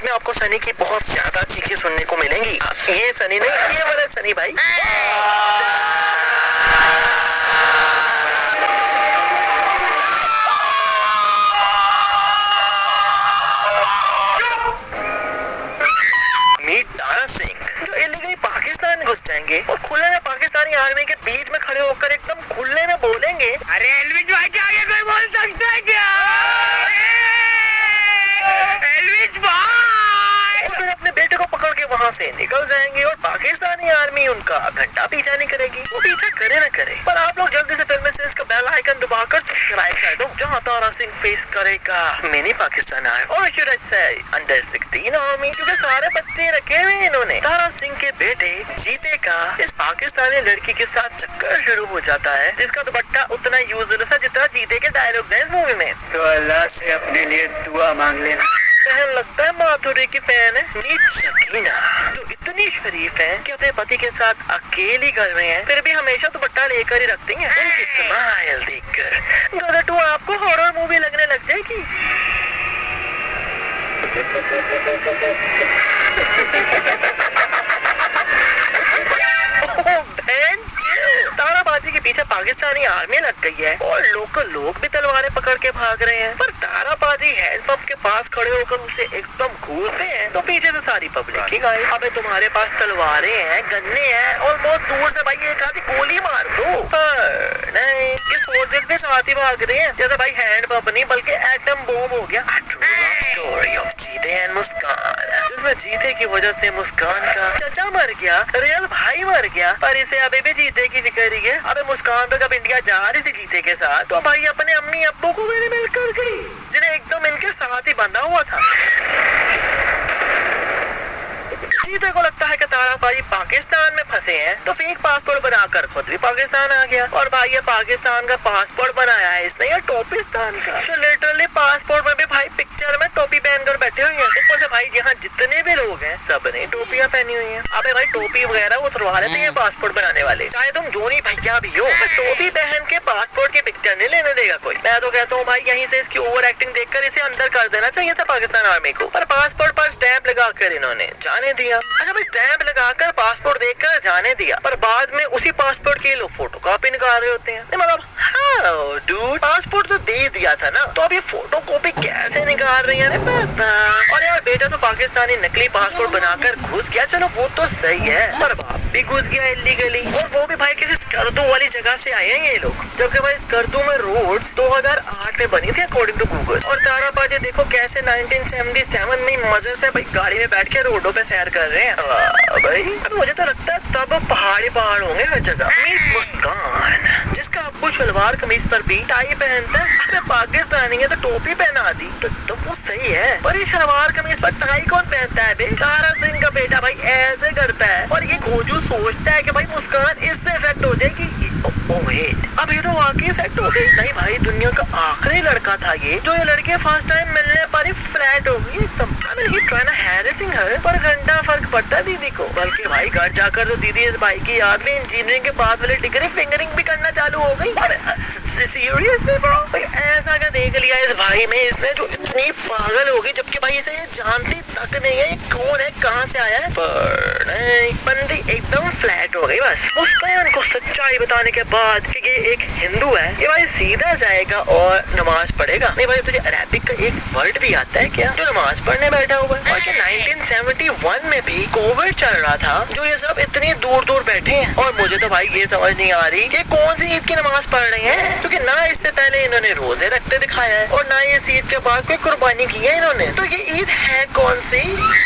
इसमें आपको सनी की बहुत ज्यादा चीखें सुनने को मिलेंगी। ये सनी नहीं, ये वाला सनी भाई। जो इलीगली पाकिस्तान घुस जाएंगे और खुले में पाकिस्तानी आर्मी के बीच में खड़े होकर एकदम खुले में बोलेंगे, अरे एलविश भाई के आगे कोई बोल सकता है क्या? एलविश भाई! और फिर अपने बेटे को पकड़ के वहाँ से निकल जाएंगे और पाकिस्तानी आर्मी उनका घंटा पीछा नहीं करेगी। वो पीछा करे ना करे, पर आप लोग जल्दी से फिल्म से इसका बेल आइकन दबाकर सब्सक्राइब कर दो, जहाँ तारा सिंह फेस करेगा मिनी पाकिस्तान आर्मी और शुड आई से अंडर 16 आर्मी, क्योंकि सारे बच्चे रखे हुए हैं इन्होंने। तारा सिंह के बेटे जीते का इस पाकिस्तानी लड़की के साथ चक्कर शुरू हो जाता है, जिसका दुपट्टा उतना यूजलेस है जितना जीते के डायलॉग है इस मूवी में। तो अल्लाह से अपने लिए दुआ मांग लेना। बहन लगता है माधुरी की फैन है। नीट सकीना तो इतनी शरीफ है कि अपने पति के साथ अकेली घर में है, फिर भी हमेशा दुपट्टा लेकर ही रखती हैं। उनकी स्माइल देखकर गदर 2 आपको हॉरर मूवी लगने लग जाएगी। ताराबाजी के पीछे पाकिस्तानी आर्मी लग गई है और लोकल लोग भी तलवारें पकड़ के भाग रहे हैं, पर ताराबाजी हैंडपंप के पास खड़े होकर उसे एकदम घूरते हैं तो पीछे से सारी पब्लिक ही गायब। अबे तुम्हारे पास तलवारें हैं, गन्ने हैं और बहुत दूर से भाई एक आधी गोली मार दो, पर नहीं, ये सोल्जर्स भी साथ ही भाग रहे हैं जैसे भाई हैंडपंप नहीं बल्कि एटम बॉम्ब हो गया। स्टोरी ऑफ जीते एंड मुस्कान, जिसमें जीते की वजह से मुस्कान का चचा मर गया, रियल भाई मर गया, पर इसे अभी भी जीते की फिक्र ही है। अबे मुस्कान तो जब इंडिया जा रही थी जीते के साथ तो भाई अपने अम्मी अब्बू को भी मिल कर गई, जिन्हें एकदम इनके साथ ही बंधा हुआ था। जीते को लगता है कि ताराबाजी पाकिस्तान में फंसे हैं तो फेक पासपोर्ट बनाकर खुद भी पाकिस्तान आ गया, और भाई ये पाकिस्तान का पासपोर्ट बनाया है इसने या टोपिस्तान का, जो लिटरली पासपोर्ट में भी भाई पिक्चर में टोपी पहनकर बैठे हुए हैं। ऊपर से भाई यहाँ जितने भी लोग हैं सब ने टोपियां पहनी हुई हैं। अबे भाई टोपी वगैरह उतरवा लेते हैं पासपोर्ट बनाने वाले, चाहे तुम जोनी भैया भी हो, टोपी पहन के पासपोर्ट की पिक्चर नहीं लेने देगा कोई। मैं तो कहता हूँ भाई यहीं से इसकी ओवर एक्टिंग देखकर इसे अंदर कर देना चाहिए था पाकिस्तान आर्मी को, पर पासपोर्ट पर स्टैंप लगाकर इन्होंने जाने दिया। अच्छा भाई स्टैंप लगाकर पासपोर्ट देखकर जाने दिया, पर बाद में उसी पासपोर्ट के लोग फोटो कॉपी निकाल रहे होते हैं। मतलब हाउ डूड, पासपोर्ट तो दे दिया था ना, तो अब ये फोटो कॉपी कैसे निकाल रही है पापा? और यार बेटा तो पाकिस्तानी नकली पासपोर्ट बनाकर घुस गया, चलो वो तो सही है, पर बाप भी घुस गया इल्लीगली, और वो भी भाई किसी स्कर्दू वाली जगह से आए हैं ये लोग, जबकि भाई स्कर्दू में रोड्स 2008 में बनी थी अकॉर्डिंग टू गूगल। और ताराबाजी देखो कैसे 1977 में मजे से भाई गाड़ी में बैठ के रोडों पे सैर कर रहे हैं। भाई मुझे तो लगता है तब पहाड़ी पहाड़ होंगे हर जगह। मीट मुस्कान, जिसका अब्बू शलवार कमीज पर भी टाई पहनता है, अरे पाकिस्तानी है तो टोपी पहना दी तो वो सही है, पर ये शलवार कमीज पर टाई कौन पहनता है बे? तारा सिंह का बेटा भाई ऐसे करता है, और ये खोजू सोचता है कि भाई मुस्कान इससे सेट हो जाएगी। अब ये तो वाकई सेट हो गई। नहीं भाई दुनिया का आखिरी लड़का था ये, जो ये लड़के फर्स्ट टाइम मिलने पर ही फ्लैट हो गई एकदम। I mean, he trying to harassing her, पर घंटा फर्क पड़ता है दीदी को। बल्कि भाई घर जाकर तो दीदी इस भाई की याद में इंजीनियरिंग के बाद वाले डिग्री फिंगरिंग भी करना चालू हो गई। सीरियसली ब्रो, भाई ऐसा क्या देख लिया इस भाई में इसने जो इतनी पागल हो गई, जबकि भाई इसे ये जानती तक नहीं है कौन है कहाँ से आया है, पर नहीं बंदी एकदम फ्लैट हो गई। बस उसने उनको सच्चाई बताने के बाद कि ये एक हिंदू है, ये भाई सीधा जाएगा और नमाज पढ़ेगा। नहीं भाई तुझे अरेबिक का एक वर्ड भी आता है क्या जो नमाज पढ़ने बैठा हुआ है? और कि 1971 में भी कोविड चल रहा था, जो ये सब इतनी दूर दूर बैठे हैं, और मुझे तो भाई ये समझ नहीं आ रही कि कौन सी ईद की नमाज पढ़ रहे हैं, क्योंकि ना इससे पहले इन्होंने रोजे रखते दिखाया है और ना ये ईद के बाद कोई कुर्बानी की है इन्होंने, तो ये ईद है कौन सी?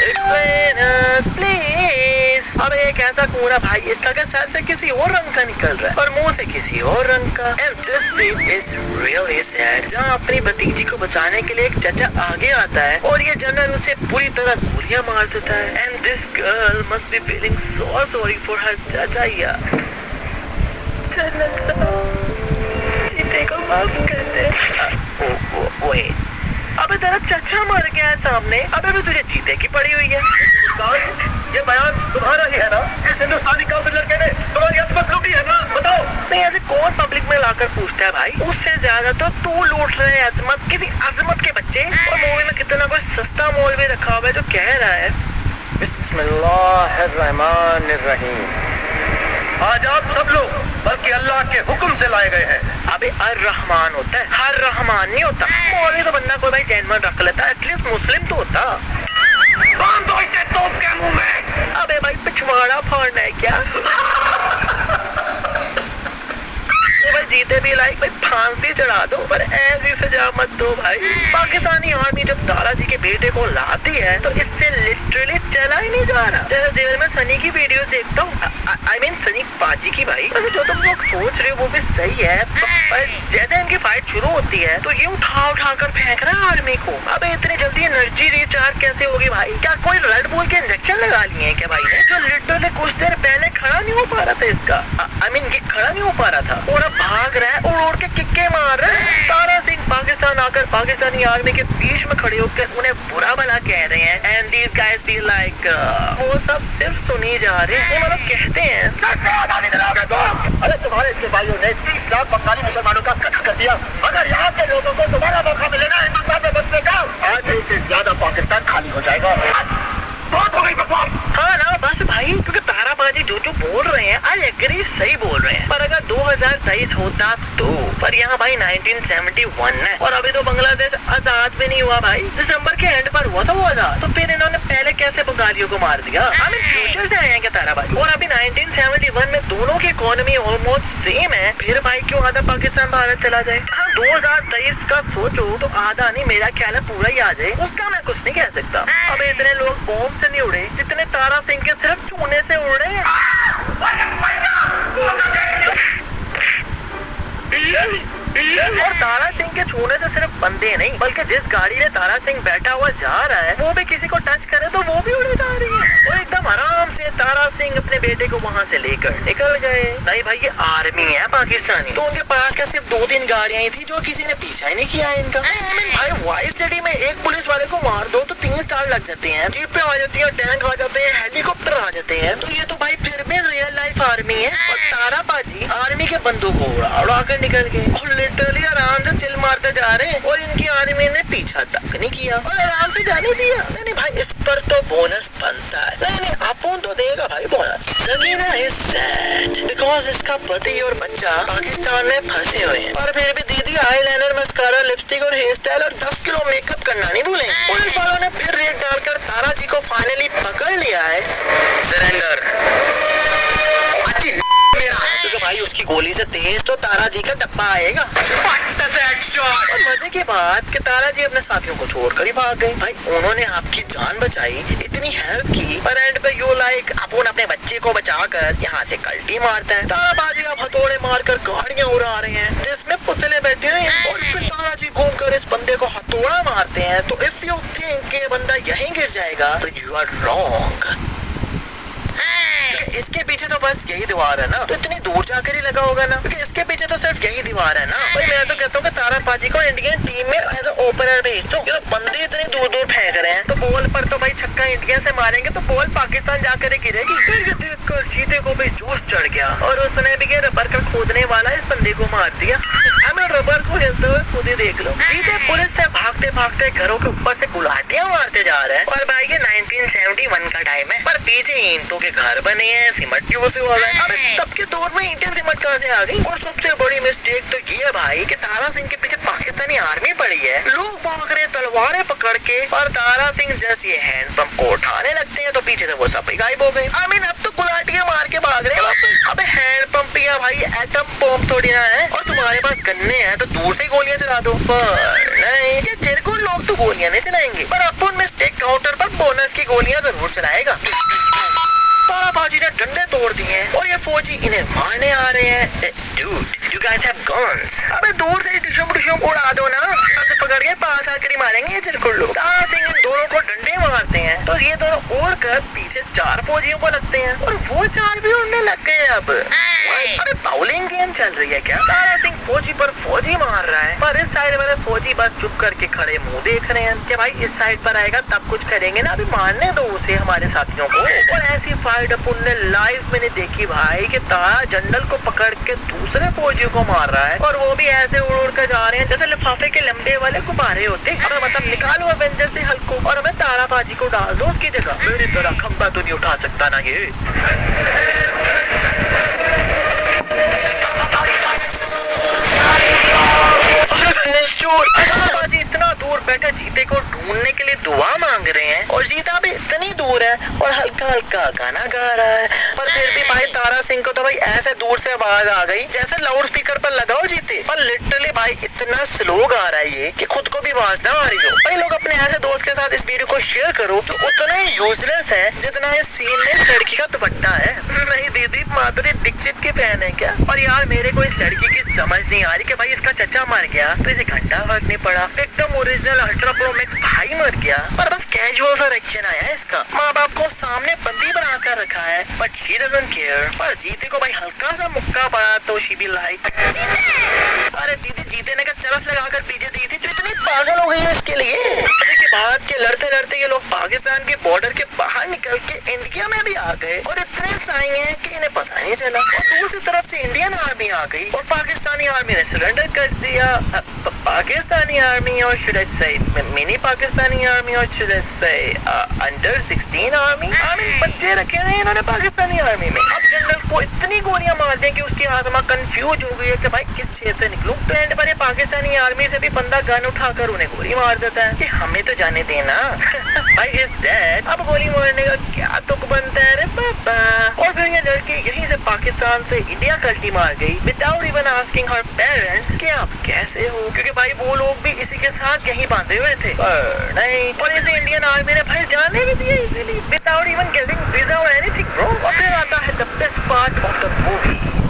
Explain us, please। अब एक ऐसा कूड़ा भाई इसका क्या सर से किसी और रंग का निकल रहा है और मुंह से किसी और रंग का। And this scene is really sad, जहाँ अपनी भतीजी को बचाने के लिए एक चचा आगे आता है और ये जनरल उसे पूरी तरह गोलियां मार देता है। And this girl must be feeling so sorry for her चाचा यार। जनरल साहब जीते को माफ कर दे। Wait, अबे तेरा चचा मर गया है सामने, अबे भी तुझे जीते की पड़ी हुई है। ये बयान तुम्हारा ही है ना? इस हिंदुस्तानी काफिर लड़के ने तुम्हारी असमत लूटी है ना? बताओ। नहीं, ऐसे कौन पब्लिक में लाकर पूछता है भाई? उससे ज्यादा तो तू लूट रहे है अजमत, किसी अजमत के बच्चे। और मूवी में कितना कोई सस्ता मौलवी रखा हुआ है जो कह रहा है बिस्मिल्लाहिर्रहमानिर्रहीम, आज आप सब लोग बल्कि अल्लाह के हुक्म से लाए गए हैं। अबे अर-रहमान होता है, हर रहमान नहीं होता। मौलवी तो बंदा कोई भाई जैनमन रख लेता है, एटलीस्ट मुस्लिम तो होता। बांध दो इसे तोप के मुंह में। अबे भाई पिछवाड़ा फाड़ना है क्या? भाई जीते भी लाइक भाई फांसी चढ़ा दो, पर ऐसी सजा मत दो भाई। पाकिस्तानी आर्मी जब दादाजी के बेटे को लाती है तो इससे लिटरली चला ही नहीं जा रहा। जैसे जेल में सनी की वीडियोस देखता हूँ, आई मीन सनी पाजी की भाई। वैसे जो तुम लोग सोच रहे हो वो भी सही है, पर जैसे इनकी फाइट शुरू होती है तो ये उठा उठा कर फेंक रहा है आर्मी को। अबे इतनी जल्दी एनर्जी रिचार्ज कैसे होगी भाई? क्या कोई रेड बुल के इंजेक्शन लगा लिए हैं क्या भाई ने? जो लिटरली कुछ देर पहले खड़ा नहीं हो पा रहा था इसका, आई मीन ये खड़ा नहीं हो पा रहा था और अब भाग रहा है और उड़ के किक्के मार रहा है। तारा सिंह पाकिस्तान आकर पाकिस्तानी आर्मी के बीच में खड़े होकर उन्हें बुरा भला कह रहे हैं। And these guys be like वो सब सिर्फ सुनी जा रहे हैं, मतलब कहते हैं कैसे आजादी दिलाओगे तुम? अरे तुम्हारे सिपाहियों ने 30 लाख बंगाली मुसलमानों का कत्ल कर दिया। अगर यहाँ के लोगों को दोबारा मौका मिले ना हिंदुस्तान में बसने का, आधे से ज्यादा पाकिस्तान खाली हो जाएगा। बस बहुत हो गई बकवास। हाँ ना बस भाई, क्योंकि ताराबाजी जो बोल रहे हैं आई एग्री, सही बोल रहे हैं। पर अगर 2023 होता तो, पर यहाँ भाई 1971 है और अभी तो बांग्लादेश आजाद भी नहीं हुआ भाई। दिसंबर के एंड पर हुआ था वो आजाद, तो फिर इन्होंने पहले कैसे बंगालियों को मार दिया? आई मीन फ्यूचर से आए हैं क्या ताराबाजी? और अभी 1971 में दोनों की इकोनॉमी ऑलमोस्ट सेम है, फिर भाई क्यों आधा पाकिस्तान भारत चला जाए? हाँ 2023 का सोचो तो आधा नहीं, मेरा ख्याल है पूरा ही आ जाए, उसका मैं कुछ नहीं कह सकता। अब इतने लोग बॉम्ब से नहीं उड़े जितने तारा सिंह के सिर्फ छूने से उड़ रहे हैं। और तारा सिंह के छूने से सिर्फ बंदे नहीं, बल्कि जिस गाड़ी में तारा सिंह बैठा हुआ जा रहा है वो भी किसी को टच करे तो वो भी उड़े जा रही है। और एकदम आराम से तारा सिंह अपने बेटे को वहाँ से लेकर निकल गए। नहीं भाई ये आर्मी है पाकिस्तानी, तो उनके पास क्या सिर्फ 2-3 गाड़ियां ही थी जो किसी ने पीछा ही नहीं किया इनका। आई मीन भाई वाइस सिटी में एक पुलिस वाले को मार दो तो 3 स्टार लग जाते हैं, जीप पे आ जाती है, टैंक आ जाते हैं, हेलीकॉप्टर आ जाते हैं। तो ये तो भाई फिर भी रियल लाइफ आर्मी है। और तारा बाजी आर्मी के बंदों को उड़ा कर निकल गए और लिटरली आराम से चिल मारते जा रहे हैं और इनकी आर्मी ने पीछा तक नहीं किया और आराम से जाने दिया। नहीं भाई इस पर तो बोनस बनता है। नहीं अपुन तो देगा भाई bonus. Sagina is sad because इसका पति और बच्चा पाकिस्तान में फंसे हुए हैं, पर फिर भी दीदी आईलाइनर, मस्कारा, लिपस्टिक और हेयर स्टाइल और 10 किलो मेकअप करना नहीं भूलें। पुलिस वालों ने फिर रेड डालकर तारा जी को फाइनली पकड़ लिया है। सरेंडर क्योंकि भाई उसकी गोली से तेज तो तारा जी का डब्बा आएगा। और मजे की बात कि तारा जी अपने साथियों को छोड़कर ही भाग गए। भाई उन्होंने आपकी जान बचाई, इतनी हेल्प की, पर एंड पे यू लाइक अपन अपने बच्चे को बचाकर यहाँ से कल्टी मारता है। ताराबाजी अब हथौड़े मारकर गाड़ियाँ उड़ा रहे हैं जिसमें पुतले बैठे हुए हैं और फिर तारा जी घूमकर इस बंदे को हथौड़ा मारते हैं। तो इफ यू थिंक ये बंदा यहीं गिर जाएगा तो यू आर रॉन्ग। इसके पीछे तो बस यही दीवार है ना, तो इतनी दूर जाकर ही लगा होगा ना, क्योंकि इसके पीछे तो सिर्फ यही दीवार है ना। भाई मैं तो कहता हूँ कि ताराबाजी को इंडियन टीम में एज ए ओपनर भेज दो। तो बंदे इतने दूर दूर फेंक रहे हैं तो बॉल पर तो भाई छक्का इंडिया से मारेंगे तो बॉल पाकिस्तान जाकर ही गिरेगी। फिर ये देखकर जीते को भी जोश चढ़ गया और उसने भी रबर का खोदने वाला इस बंदे को मार दिया। हमें रबर को हिलते हुए खुद ही देख लो। जीते पुलिस से भागते भागते घरों के ऊपर से गुलाटियां मारते जा रहे हैं। और भाई ये 1971 का टाइम है, पर पीछे ईंटों के घर बने हैं, सीमेंट की वजह से हुआ है। अबे तब के दौर में ईंटें सीमेंट कहाँ से आ गई? और सबसे बड़ी मिस्टेक तो ये भाई कि तारा सिंह के पीछे पाकिस्तानी आर्मी पड़ी है, लोग भाग रहे तलवारें पकड़ के, और तारा सिंह जैसे ये हैंड पंप को उठाने लगते हैं तो पीछे से वो सब गायब हो गए। आई मीन अब तो गुलाटियां मार के भाग रहे हैं वापस। अबे हैंड पंप या भाई एटम बम थोड़ी ना है, और तुम्हारे पास गन्ने हैं तो दूर से गोलियां चला दो। पर नहीं, ये चिरकुट लोग तो गोलियां नहीं चलाएंगे, पर अपन मिस्टेक काउंटर पर बोनस की गोलियां जरूर चलाएगा। ताराबाजी ने डंडे तोड़ दिए और ये फौजी इन्हें मारने आ रहे हैं। Dude, you guys have guns. अबे दूर से टिशुम उड़ा दो ना, पकड़ के पास आकर ही मारेंगे ये चिरकुट लोग। तारा सिंह इन दोनों को डंडे मार मारते हैं तो ये दोनों उड़कर पीछे 4 फौजियों को लगते हैं और वो 4 भी उड़ने लग गए। अब अरे बाउलिंग गेम चल रही है क्या? तारा सिंह फौजी पर फौजी मार रहा है, पर इस साइड वाले फौजी बस चुप करके खड़े मुंह देख रहे हैं कि भाई इस साइड पर आएगा तब कुछ करेंगे ना, अभी मारने दो उसे, हमारे साथियों को। और ऐसी फाइट अपन ने लाइव में नहीं देखी भाई कि तारा जनरल को पकड़ के दूसरे फौजियों को मार रहा है और वो भी ऐसे उड़ उड़ कर जा रहे हैं जैसे लिफाफे के लंबे वाले गुब्बारे होते। अब मतलब निकालो एवेंजर से हल्क को और हमें तारा बाजी को डाल दो उसकी जगह। मेरी तरह खंबा तो नहीं उठा सकता ना ये। बाजी इतना दूर बैठे जीते को ढूंढने के लिए दुआ मांग रहे हैं और जीता भी इतनी दूर है और हल्का हल्का गाना गा रहा है, पर फिर भी भाई तारा सिंह को तो भाई ऐसे दूर से आवाज आ गई जैसे लाउड स्पीकर पर लगाओ जीते, पर लिटरली भाई इतना स्लो गा रहा है ये कि खुद को भी आवाज ना आ रही हो। भाई लोग अपने ऐसे दोस्त के साथ इस वीडियो को शेयर करो जो उतना ही यूजलेस है जितना इस सीन में लड़की का दुपट्टा है। नहीं दीदी माधुरी दीक्षित की फैन है क्या? और यार मेरे को इस लड़की की समझ नहीं आ रही कि भाई इसका चचा मर गया तो इसे घंटा फर्क नहीं पड़ा, एकदम ओरिजिनल अल्ट्रा प्रो मैक्स भाई मर गया पर बस कैजुअल सा रिएक्शन आया है इसका। माँ बाप को सामने बंदी बना कर रखा है बट शी डजंट केयर। पर जीते को भाई हल्का सा मुक्का पड़ा तो शी भी लाइक अरे दीदी जीते ने का चरस लगाकर पीछे दी थी जो इतनी पागल हो गई है इसके लिए। के बाद के लड़ते लड़ते ये लोग पाकिस्तान के बॉर्डर के बाहर निकल के इंडिया में भी आ गए और इतने साई हैं कि इन्हें पता नहीं चला। और दूसरी तरफ से इंडियन आर्मी आ गई और पाकिस्तानी आर्मी ने सरेंडर कर दिया। पाकिस्तानी आर्मी और शुड आई से मिनी पाकिस्तानी आर्मी और शुड आई से अंडर 16 आर्मी बच्चे रखे हैं इन्होंने पाकिस्तानी आर्मी में। अब जनरल को इतनी गोलियां मार दें कि उसकी आत्मा कंफ्यूज हो गई है कि भाई किस क्षेत्र से निकलूं। तो एंड पर पाकिस्तानी आर्मी से भी बंदा गन उठाकर उन्हें गोली मार देता है कि हमें तो जाने देना भाई इज डेड। अब गोली मारने का क्या तुक बनता है रे बाबा। और फिर ये लड़की यहीं से पाकिस्तान से इंडिया कल्टी मार गई विदाउट इवन आस्किंग हर पेरेंट्स कि आप कैसे हो, क्योंकि भाई वो लोग भी इसी के साथ यहीं बांधे हुए थे। पर नहीं, और इसे इंडियन आर्मी ने भाई जाने भी दिया easily without even getting visa और एनीथिंग ब्रो। और फिर आता है the best part of the movie.